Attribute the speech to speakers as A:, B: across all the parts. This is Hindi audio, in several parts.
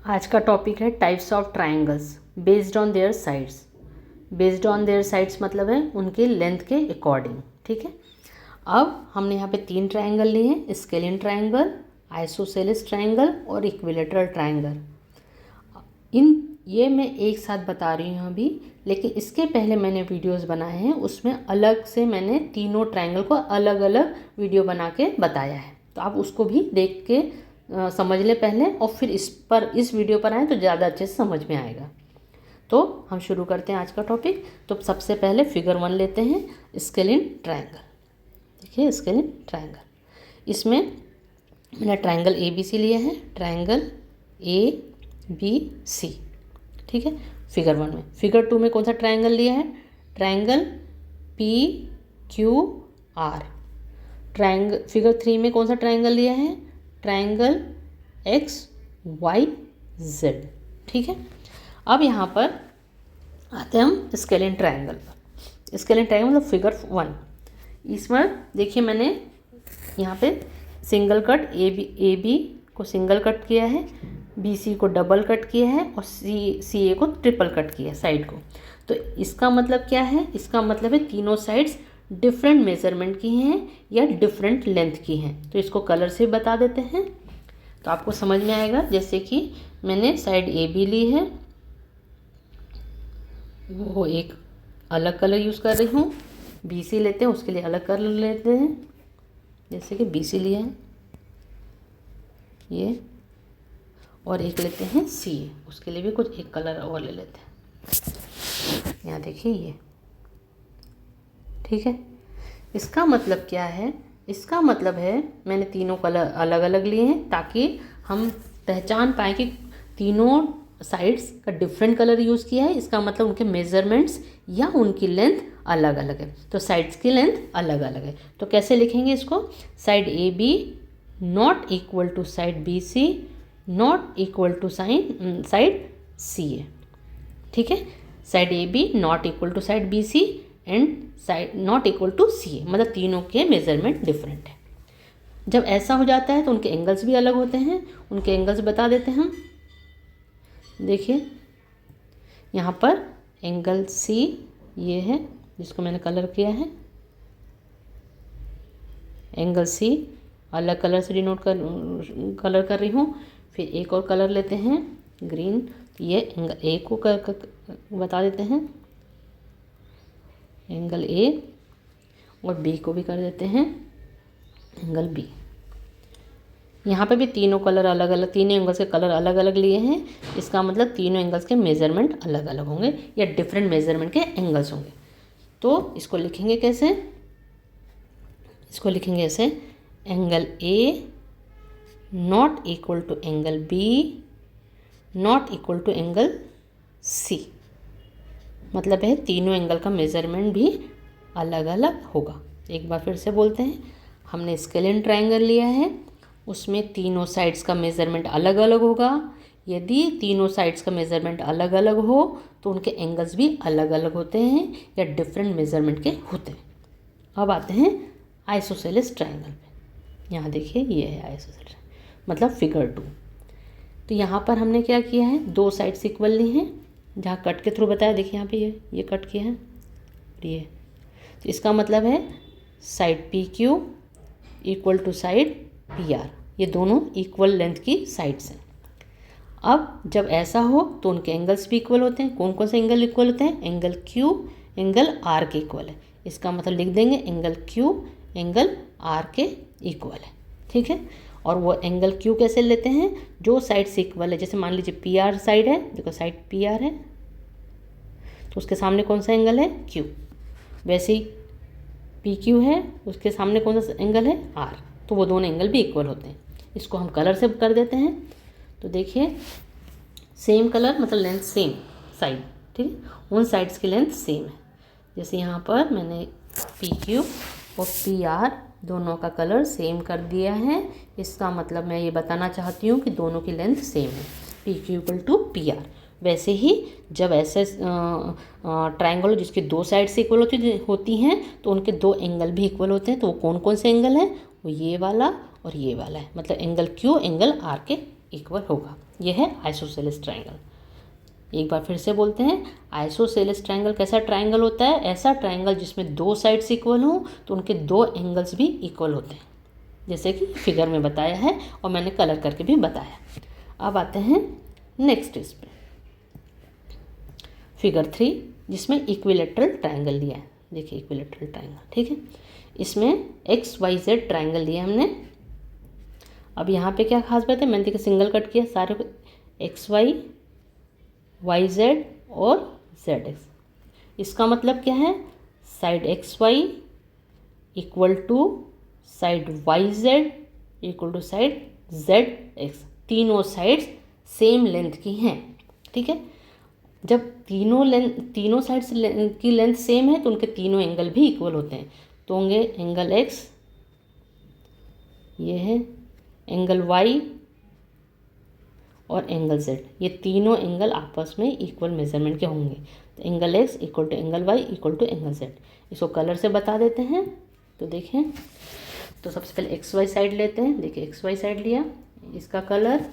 A: आज का टॉपिक है types of triangles based on their sides. Based on their sides मतलब है उनके लेंथ के अकॉर्डिंग। ठीक है, अब हमने यहाँ पे 3 ट्राइंगल लिए हैं, स्केलिन ट्राइंगल, आइसोसेलेस ट्राइंगल और इक्विलेटरल ट्राइंगल। ये मैं एक साथ बता रही हूँ अभी, लेकिन इसके पहले मैंने वीडियोस बनाए हैं, उसमें अलग से मैंने तीनों ट्राइंगल को अलग अलग वीडियो बना के बताया है, तो आप उसको भी देख के समझ ले पहले, और फिर इस वीडियो पर आए तो ज़्यादा अच्छे से समझ में आएगा। तो हम शुरू करते हैं आज का टॉपिक। तो सबसे पहले फिगर 1 लेते हैं, स्केलिन ट्राइंगल। देखिए स्केलिन ट्राइंगल, इसमें मैंने ट्राइंगल ABC लिया है, ट्राइंगल ABC। ठीक है, फिगर 1 में। फिगर 2 में कौन सा ट्राइंगल लिया है? Triangle PQR। फिगर 3 में कौन सा ट्राइंगल लिया है? Triangle XYZ। ठीक है, अब यहाँ पर आते हैं हम स्केलिन ट्राइंगल पर। स्केलिन ट्राइंगल मतलब फिगर 1। इसमें देखिए मैंने यहाँ पे सिंगल कट AB को सिंगल कट किया है, BC को डबल कट किया है और CA को ट्रिपल कट किया है साइड को। तो इसका मतलब क्या है? इसका मतलब है तीनों साइड्स डिफरेंट मेजरमेंट की हैं या डिफरेंट लेंथ की हैं। तो इसको कलर से बता देते हैं तो आपको समझ में आएगा। जैसे कि मैंने साइड AB ली है, वो एक अलग कलर यूज़ कर रही हूँ। BC लेते हैं, उसके लिए अलग कलर लेते हैं। जैसे कि BC लिया है ये, और एक लेते हैं CA, उसके लिए भी कुछ एक कलर और ले लेते हैं। यहाँ देखिए ये। ठीक है, इसका मतलब क्या है? इसका मतलब है मैंने तीनों कलर अलग अलग लिए हैं ताकि हम पहचान पाएँ कि तीनों साइड्स का डिफरेंट कलर यूज़ किया है। इसका मतलब उनके मेजरमेंट्स या उनकी लेंथ अलग अलग है, तो साइड्स की लेंथ अलग अलग है। तो कैसे लिखेंगे इसको? Side AB not equal to side BC not equal to side CA। ठीक है, side AB not equal to side BC and side not equal to CA, मतलब तीनों के मेजरमेंट डिफरेंट है। जब ऐसा हो जाता है तो उनके एंगल्स भी अलग होते हैं। उनके एंगल्स बता देते हैं हम। देखिए यहाँ पर एंगल C ये है जिसको मैंने कलर किया है। एंगल C अलग कलर से डिनोट कलर कर रही हूँ। फिर एक और कलर लेते हैं ग्रीन, ये एंगल A को बता देते हैं, एंगल A, और B को भी कर देते हैं एंगल B। यहाँ पे भी तीनों कलर अलग अलग, तीनों एंगल्स के कलर अलग अलग लिए हैं। इसका मतलब तीनों एंगल्स के मेजरमेंट अलग अलग होंगे या डिफरेंट मेजरमेंट के एंगल्स होंगे। तो इसको लिखेंगे कैसे? इसको लिखेंगे ऐसे, angle A not equal to angle B not equal to angle C। मतलब है तीनों एंगल का मेजरमेंट भी अलग अलग होगा। एक बार फिर से बोलते हैं, हमने स्केलिन ट्राइंगल लिया है, उसमें तीनों साइड्स का मेजरमेंट अलग अलग होगा। यदि तीनों साइड्स का मेजरमेंट अलग अलग हो तो उनके एंगल्स भी अलग अलग होते हैं या डिफरेंट मेजरमेंट के होते हैं। अब आते हैं आइसोसेलेस ट्राइंगल पे। यहाँ देखिए ये है आइसोसेलेस, मतलब फिगर 2। तो यहाँ पर हमने क्या किया है? 2 साइड्स इक्वल ली हैं, जहाँ कट के थ्रू बताया। देखिए यहाँ पे ये कट किया है ये। तो इसका मतलब है side PQ equal to side PR, ये दोनों इक्वल लेंथ की साइड्स हैं। अब जब ऐसा हो तो उनके एंगल्स भी इक्वल होते हैं। कौन कौन से एंगल इक्वल होते हैं? एंगल Q एंगल R के इक्वल है। इसका मतलब लिख देंगे एंगल Q एंगल R के इक्वल है। ठीक है, और वो एंगल Q कैसे लेते हैं? जो साइड से इक्वल है। जैसे मान लीजिए PR साइड है, देखो साइड PR है, तो उसके सामने कौन सा एंगल है? Q। वैसे ही PQ है, उसके सामने कौन सा एंगल है? R। तो वो दोनों एंगल भी इक्वल होते हैं। इसको हम कलर से कर देते हैं। तो देखिए सेम कलर मतलब लेंथ सेम साइड, ठीक है, उन साइड्स की लेंथ सेम है। जैसे यहाँ पर मैंने PQ और PR दोनों का कलर सेम कर दिया है। इसका मतलब मैं ये बताना चाहती हूँ कि दोनों की लेंथ सेम है, PQ इक्वल टू PR। वैसे ही जब ऐसे ट्राइंगल जिसकी 2 साइड्स इक्वल होती हैं तो उनके 2 एंगल भी इक्वल होते हैं। तो वो कौन कौन से एंगल हैं? वो ये वाला और ये वाला है, मतलब एंगल Q एंगल R के इक्वल होगा। यह है आइसोसेलेस ट्रायंगल। एक बार फिर से बोलते हैं, आइसोसेलेस ट्रायंगल कैसा ट्रायंगल होता है? ऐसा ट्रायंगल जिसमें दो साइड्स इक्वल हों तो उनके दो एंगल्स भी इक्वल होते हैं, जैसे कि फिगर में बताया है और मैंने कलर करके भी बताया। अब आते हैं नेक्स्ट इस पे, फिगर 3, जिसमें इक्विलेटरल ट्रायंगल लिया है। देखिए इक्विलेटरल ट्रायंगल, ठीक है। इसमें XYZ ट्रायंगल लिया हमने। अब यहाँ पे क्या खास बात है, मैंने देखिए सिंगल कट किया सारे को, XY YZ और ZX। इसका मतलब क्या है, side XY equal to side YZ equal to side ZX। तीनों साइड्स सेम लेंथ की हैं, ठीक है। जब तीनों साइड्स की लेंथ सेम है तो उनके तीनों एंगल भी इक्वल होते हैं। तो होंगे एंगल X, ये है एंगल Y और एंगल Z। ये तीनों एंगल आपस में इक्वल मेजरमेंट के होंगे। तो angle X equal to angle Y equal to angle Z। इसको कलर से बता देते हैं। तो देखें, तो सबसे पहले XY साइड लेते हैं। देखिए XY साइड लिया, इसका कलर,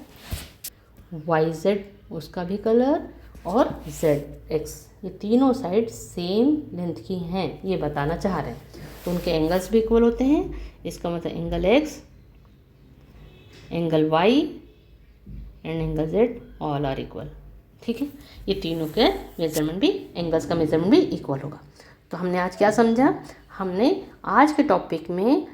A: YZ उसका भी कलर, और ZX, ये तीनों साइड सेम लेंथ की हैं, ये बताना चाह रहे हैं। तो उनके एंगल्स भी इक्वल होते हैं। इसका मतलब angle X, angle Y and angle Z all are equal, ठीक है। ये तीनों के मेजरमेंट भी, एंगल्स का मेजरमेंट भी इक्वल होगा। तो हमने आज क्या समझा? हमने आज के टॉपिक में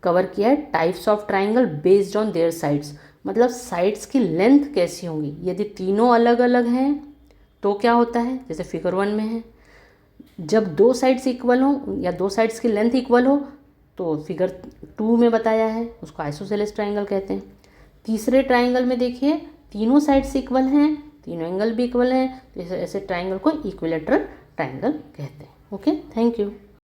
A: कवर किया है types of triangle based on their sides. मतलब साइड्स की लेंथ कैसी होंगी। यदि तीनों अलग अलग हैं तो क्या होता है, जैसे फिगर 1 में है, जब दो साइड्स इक्वल हो या दो साइड्स की लेंथ इक्वल हो तो फिगर 2 में बताया है, उसको आइसोसेलेस ट्राइंगल कहते हैं। तीसरे ट्राइंगल में देखिए तीनों साइड्स इक्वल हैं, तीनों एंगल भी इक्वल हैं, तो ऐसे ट्राइंगल को इक्विलेटरल ट्राइंगल कहते हैं। Okay, thank you.